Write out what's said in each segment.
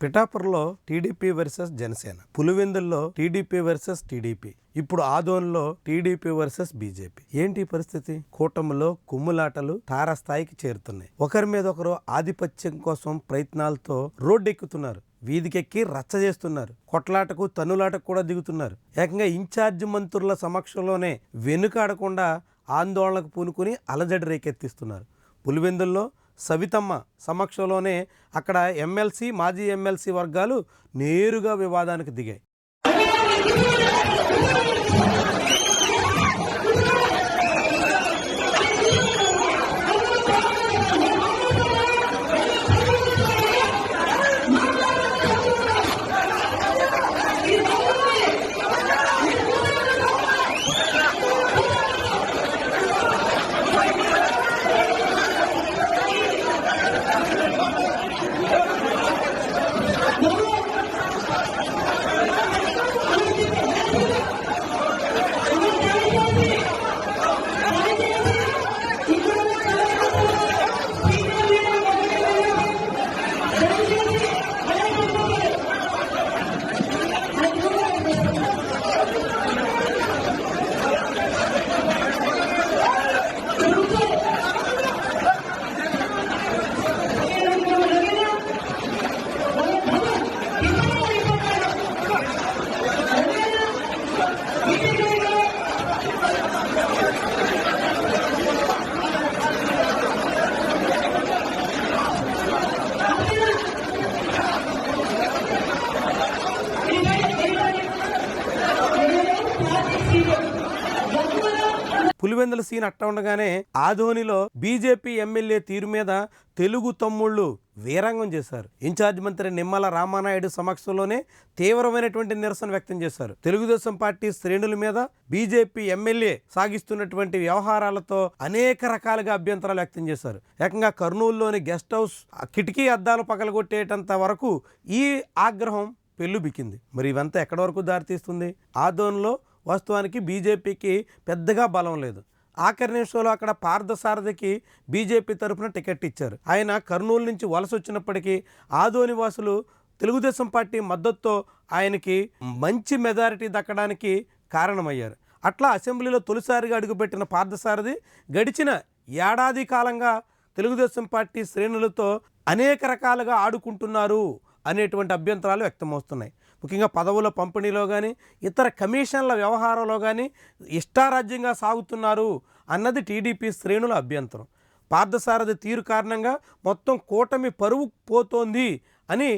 పిఠాపురంలో TDP versus Janasena, పులివెందుల్లో TDP versus TDP, ఇప్పుడు ఆదోన్లో టీడీపీ వర్సెస్ బీజేపీ. ఏంటి పరిస్థితి? కూటమిలో కుమ్ములాటలు తారాస్థాయికి చేరుతున్నాయి. ఒకరి మీద ఒకరు ఆధిపత్యం కోసం ప్రయత్నాలతో రోడ్డెక్కుతున్నారు, వీధికెక్కి రచ్చ చేస్తున్నారు, కొట్లాటకు తన్నులాటకు కూడా దిగుతున్నారు. ఏకంగా ఇన్ఛార్జ్ మంత్రుల సమక్షంలోనే వెనుకాడకుండా ఆందోళనకు పూనుకుని అలజడి రేకెత్తిస్తున్నారు. పులివెందుల్లో సవితమ్మ సమక్షంలోనే అక్కడ ఎమ్మెల్సీ, మాజీ ఎమ్మెల్సీ వర్గాలు నేరుగా వివాదానికి దిగాయి. పులివెందుల సీన్ అట్ట ఉండగానే ఆదోనిలో బీజేపీ ఎమ్మెల్యే తీరు మీద తెలుగు తమ్ముళ్ళు వీరంగం చేశారు. ఇన్ఛార్జ్ మంత్రి నిమ్మల రామానాయుడు సమక్షంలోనే తీవ్రమైనటువంటి నిరసన వ్యక్తం చేశారు. తెలుగుదేశం పార్టీ శ్రేణుల మీద బీజేపీ ఎమ్మెల్యే సాగిస్తున్నటువంటి వ్యవహారాలతో అనేక రకాలుగా అభ్యంతరాలు వ్యక్తం చేశారు. ఏకంగా కర్నూలులోని గెస్ట్ హౌస్ కిటికీ అద్దాలు పగలగొట్టేటంత వరకు ఈ ఆగ్రహం పెళ్ళుబిక్కింది. మరి ఇవంతా ఎక్కడి వరకు దారితీస్తుంది? ఆదోన్లో వాస్తవానికి బీజేపీకి పెద్దగా బలం లేదు. ఆఖరి నిమిషంలో అక్కడ పార్థసారథికి బీజేపీ తరఫున టికెట్ ఇచ్చారు. ఆయన కర్నూలు నుంచి వలస వచ్చినప్పటికీ ఆదోని వాసులు తెలుగుదేశం పార్టీ మద్దతుతో ఆయనకి మంచి మెజారిటీ దక్కడానికి కారణమయ్యారు. అట్లా అసెంబ్లీలో తొలిసారిగా అడుగుపెట్టిన పార్థసారథి గడిచిన ఏడాది కాలంగా తెలుగుదేశం పార్టీ శ్రేణులతో అనేక రకాలుగా ఆడుకుంటున్నారు అనేటువంటి అభ్యంతరాలు వ్యక్తమవుతున్నాయి. ముఖ్యంగా పదవుల పంపిణీలో కానీ ఇతర కమిషన్ల వ్యవహారంలో కానీ ఇష్టారాజ్యంగా సాగుతున్నారు అన్నది టీడీపీ శ్రేణుల అభ్యంతరం. పార్థసారథి తీరు కారణంగా మొత్తం కూటమి పరువు పోతోంది అని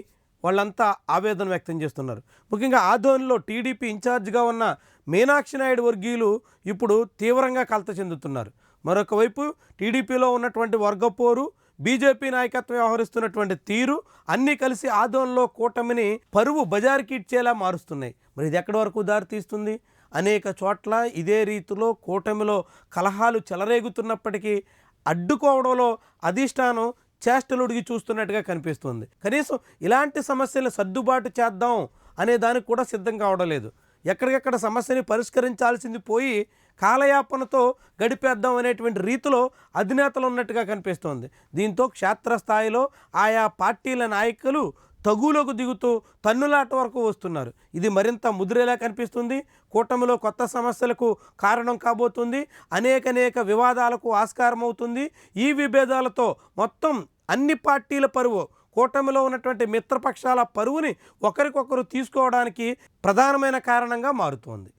వాళ్ళంతా ఆవేదన వ్యక్తం చేస్తున్నారు. ముఖ్యంగా ఆదోనిలో టీడీపీ ఇన్ఛార్జిగా ఉన్న మీనాక్షి నాయుడు వర్గీయులు ఇప్పుడు తీవ్రంగా కలత చెందుతున్నారు. మరొక వైపు టీడీపీలో ఉన్నటువంటి వర్గపోరు, బీజేపీ నాయకత్వం వ్యవహరిస్తున్నటువంటి తీరు అన్నీ కలిసి ఆదోన్లో కూటమిని పరువు బజారుకి ఇచ్చేలా మారుస్తున్నాయి. మరి ఇది ఎక్కడి వరకు దారితీస్తుంది? అనేక చోట్ల ఇదే రీతిలో కూటమిలో కలహాలు చెలరేగుతున్నప్పటికీ అడ్డుకోవడంలో అధిష్టానం చేష్టలుడిగి చూస్తున్నట్టుగా కనిపిస్తుంది. కనీసం ఇలాంటి సమస్యలు సర్దుబాటు చేద్దాం అనే దానికి కూడా సిద్ధం కావడం లేదు. ఎక్కడికెక్కడ సమస్యని పరిష్కరించాల్సింది పోయి కాలయాపనతో గడిపేద్దాం అనేటువంటి రీతిలో అధినేతలు ఉన్నట్టుగా కనిపిస్తోంది. దీంతో క్షేత్రస్థాయిలో ఆయా పార్టీల నాయకులు తగులకు దిగుతూ తన్నులాట వరకు వస్తున్నారు. ఇది మరింత ముదిరేలా కనిపిస్తుంది. కూటమిలో కొత్త సమస్యలకు కారణం కాబోతుంది. అనేక వివాదాలకు ఆస్కారం అవుతుంది. ఈ విభేదాలతో మొత్తం అన్ని పార్టీల పరువు, కూటమిలో ఉన్నటువంటి మిత్రపక్షాల పరువుని ఒకరికొకరు తీసుకోవడానికి ప్రధానమైన కారణంగా మారుతోంది.